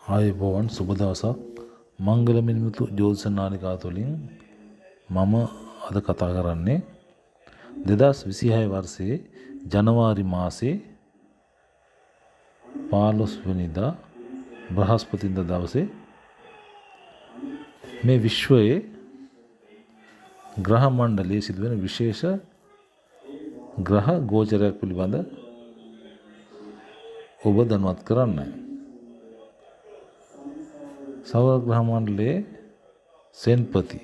ආයුබෝවන් සුබ දවසක් මංගල මිනිමුතු ජෝතිෂ නාලිකාව තුළින් මම අද කතා කරන්නේ 2026 වර්ෂයේ ජනවාරි මාසයේ 15 වෙනිදා බ්‍රහස්පතින්දා දවසේ මේ විශ්වයේ ග්‍රහ මණ්ඩලයේ සිදුවෙන විශේෂ ග්‍රහ ගෝචරයක් පිළිබඳ ඔබ දැනුවත් කරන්නයි. සෞර ග්‍රහ මණ්ඩලයේ සෙන්පති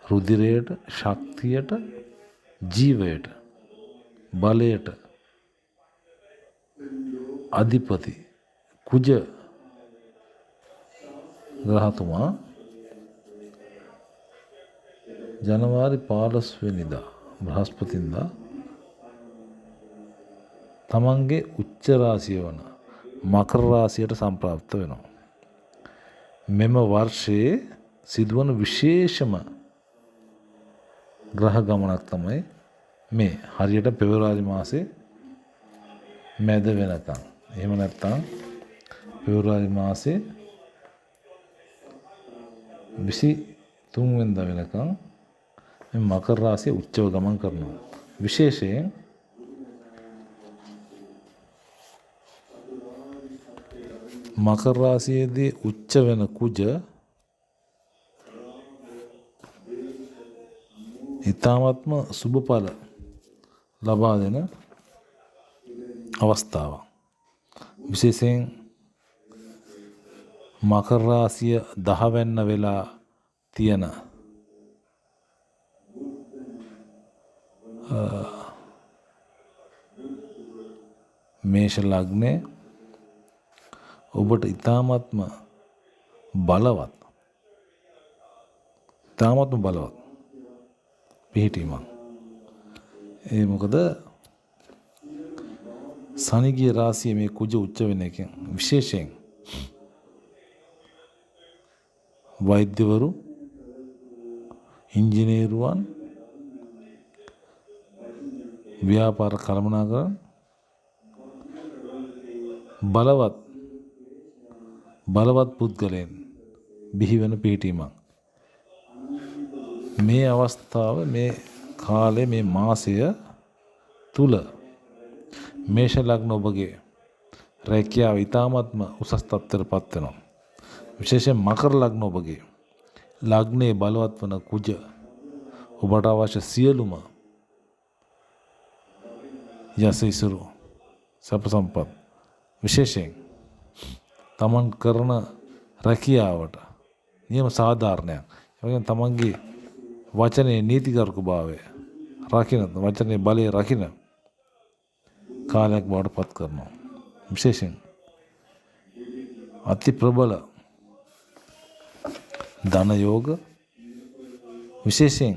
රුධිරයට, ශක්තියට, ජීවයට, බලයට අධිපති කුජ ග්‍රහතුමා ජනවාරි 15 වෙනිදා බ්‍රහස්පතින්දා තමන්ගේ උච්ච රාශිය වන මකර රාශියට සම්ප්‍රාප්ත වෙනවා. මෙම වර්ෂයේ සිදුවන විශේෂම ග්‍රහ ගමනක් තමයි මේ හරියට පෙබරවාරි මාසේ මැද වෙනකම්. එහෙම නැත්නම් පෙබරවාරි මාසේ 23 වෙනිදා වෙනකම් මේ මකර රාශිය උච්චව ගමන් කරනවා. විශේෂයෙන් මකර රාශියේදී උච්ච වෙන කුජ ඊ타ත්ම සුබඵල ලබා දෙන අවස්ථාවක්. විශේෂයෙන් මකර රාශිය 10 වෙන්න වෙලා තියෙන මේෂ ලග්නේ ඔබට ඊ타ත්ම බලවත් පිහිටීමක්. ඒ මොකද සනිගිය රාශිය මේ කුජ උච්ච වෙන එකෙන් විශේෂයෙන් වෛද්‍යවරු, ඉංජිනේරුවන්, ව්‍යාපාර කළමනාකරන බලවත් පුද්ගලයන් බිහිවන පිහිටීමක්. මේ අවස්ථාව මේ කාලේ මේ මාසය තුල මේෂ ලග්න ඔබගේ රැකියාව ඊ타ත්ම උසස් තත්ත්වයටපත් වෙනවා. විශේෂයෙන් මකර ලග්න ඔබගේ ලග්නේ බලවත් වන කුජ ඔබට අවශ්‍ය සියලුම යසීසුරු සප සම්පත් විශේෂයෙන් තමන් කරන රැකියාවට නියම සාධාරණයක්. ඒ වගේම තමන්ගේ වචනේ නීතිගරුක භාවය රකින්න, වචනේ බලය රකින්න කාලයක් බවට පත් කරනවා. විශේෂයෙන් අති ප්‍රබල ධන යෝග, විශේෂයෙන්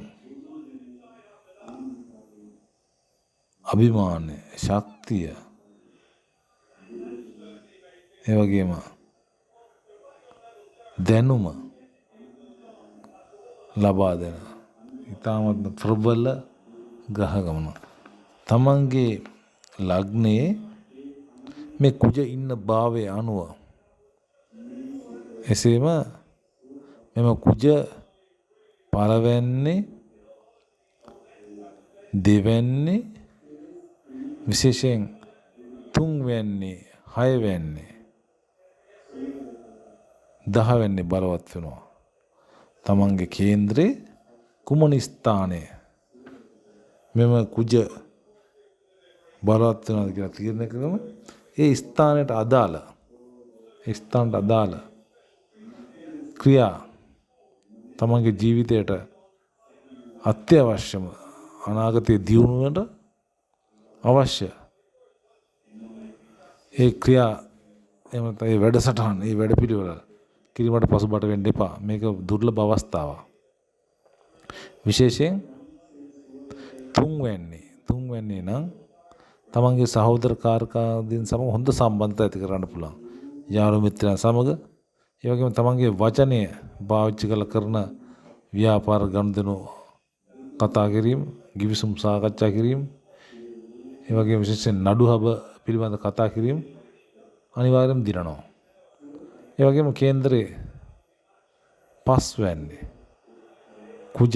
අභිමානය, ශක්තිය, ඒ වගේම දැනුම ලබා දෙන ඊ타ත්ම ප්‍රබල ග්‍රහ ගමන. තමන්ගේ ලග්නයේ මේ කුජ ඉන්න භාවයේ අනුව එසේම මෙම කුජ පළවැන්නේ, දෙවැන්නේ, විශේෂයෙන් තුන්වැන්නේ, හයවැන්නේ, 10 වෙන්නේ බලවත් වෙනවා. තමන්ගේ කේන්ද්‍රේ කුමන ස්ථානයේ මෙම කුජ බලවත් වෙනවද කියලා තීරණය කරගම ඒ ස්ථානයට අදාළ ක්‍රියා තමන්ගේ ජීවිතයට අත්‍යවශ්‍යම අනාගතයේ දියුණුවට අවශ්‍ය ඒ ක්‍රියා එහෙම නැත්නම් ඒ වැඩසටහන්, ඒ වැඩපිළිවෙල කිරීමට පසුබට වෙන්න එපා. මේක දුර්ලභ අවස්ථාවක්. විශේෂයෙන් තුන්වැන්නේ නම් තමන්ගේ සහෝදර කාර්කාදීන් සමග හොඳ සම්බන්ධතා ඇති කරගන්න පුළුවන්. යාළු මිත්‍රයන් සමග, ඒ වගේම තමන්ගේ වචනය පාවිච්චි කරන ව්‍යාපාර ගනුදෙනු කතා කිරීම, ගිවිසුම් සාකච්ඡා කිරීම, ඒ වගේම විශේෂයෙන් නඩු හබ පිළිබඳ කතා කිරීම අනිවාර්යයෙන්ම දිනනවා. ඒ වගේම කේන්දරේ පස්වැන්නේ කුජ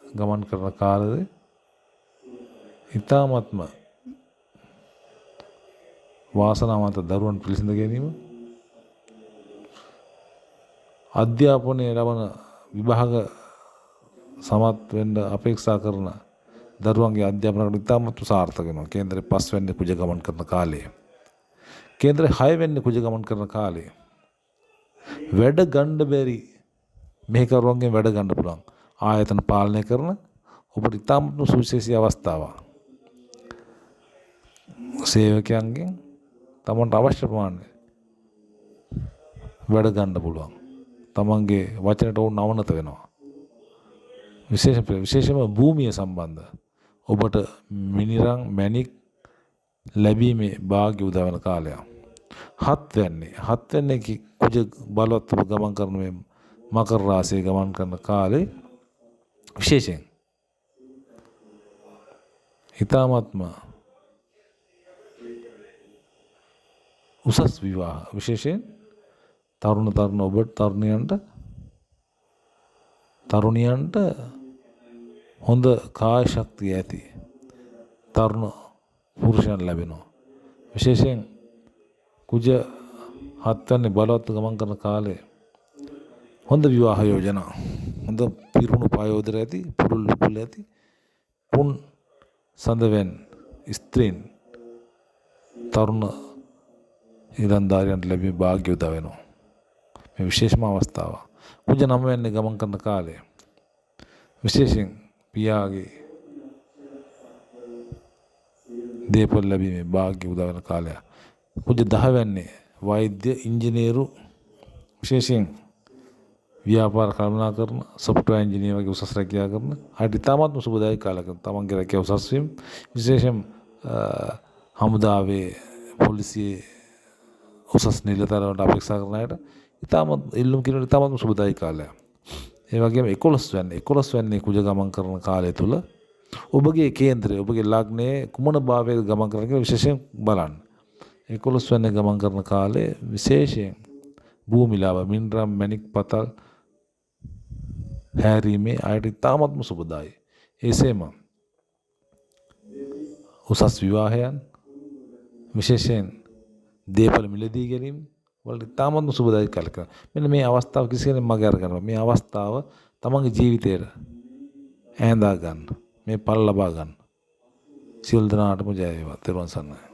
ගමන් කරන කාලේ ඊ타ත්ම වාසනාවන්ත දරුවන් පිළිසිඳ ගැනීම අධ්‍යාපනය ලබන විභාග සමත් වෙන්න අපේක්ෂා කරන දරුවන්ගේ අධ්‍යාපනයට ඉතාමත් සාර්ථක වෙනවා. කේන්දරේ 5 වෙනි කුජ ගමන් කරන කාලය. කේන්දරේ 6 වෙනි කුජ ගමන් කරන කාලය. වැඩ ගන්න බැරි මෙහෙකරුවන්ගෙන් වැඩ ගන්න පුළුවන්. ආයතන පාලනය කරන ඔබට ඉතාමත් සුවිශේෂී අවස්ථාවක්. සේවකයන්ගෙන් තමන්ට අවශ්‍ය ප්‍රමාණය වැඩ ගන්න පුළුවන්. තමන්ගේ වචනට ඕන අවනත වෙනවා. විශේෂයෙන්ම භූමිය සම්බන්ධ ඔබට මිනිරන් මැණික් ලැබීමේ වාග්ය උදා වෙන කාලයක්. 7 වෙනි කුජ බලවත් ගමන් කරන මේ මකර රාශියේ ගමන් කරන කාලේ විශේෂයෙන් හිතාමත්ම උසස් විවාහ විශේෂයෙන් තරුණ ඔබට තරුණියන්ට හොඳ කාය ශක්තිය ඇති තරුණ පුරුෂයන් ලැබෙනවා. විශේෂයෙන් කුජ 7 වෙනි බලවත් ගමන් කරන කාලේ හොඳ විවාහ යෝජනා හොඳ පිරුණු පායෝදර ඇති පුරුල්ලුපුල ඇති පුන් සඳවෙන් ස්ත්‍රීන් තරුණ ඉලන්දාරියන්ට ලැබීමේ වාග්ය උදා වෙනවා. මේ විශේෂම අවස්ථාවක්. කුජ 9 වෙනි ගමන් කරන කාලේ විශේෂයෙන් පියාගේ දේපොළ ලැබීමේ වාග්ය උදා වෙන කාලයක්. කුජ 10 වෙනි වෛද්‍ය ඉංජිනේරු විශේෂයෙන් ව්‍යාපාර කළමනා කරන සොෆ්ට්වෙයාර් ඉංජිනේර වගේ උසස් රැකියාව කරන අයට ඉතාමත්ම සුබදායක කාලයක තමන්ගේ රැකියාව උසස් වීම විශේෂයෙන් හමුදාවේ පොලිසියේ උසස් නිලධාරීන්ට අපේක්ෂා කරන අයට ඉතාමත් ඉල්ලුම් කිරීම ඉතාමත්ම සුබදායක කාලයක්. ඒ වගේම 11 වෙනි කුජ ගමන් කරන කාලය තුල ඔබගේ කේන්ද්‍රය ඔබගේ ලග්නයේ කුමන භාවයක ගමන් කරන කියලා විශේෂයෙන් බලන්න. 11 වෙනි ගමන් කරන කාලේ විශේෂයෙන් භූමි ලාභ මින්රම් මැණික් පතල් හැරීමේ අයට ඉතාමත්ම සුබදායි. එසේම උසස් විවාහයන් විශේෂයෙන් දේපල මිලදී ගැනීම වලට ඉතාමත්ම සුබදායි කාලයක. මෙන්න මේ අවස්ථාව කිසි කෙනෙක් මගේ අරගන්නවා. මේ අවස්ථාව තමන්ගේ ජීවිතේට ඈඳා ගන්න. මේ පළ ලබා ගන්න. සියලු දෙනාටම ජය වේවා. ත්වන් සරණයි.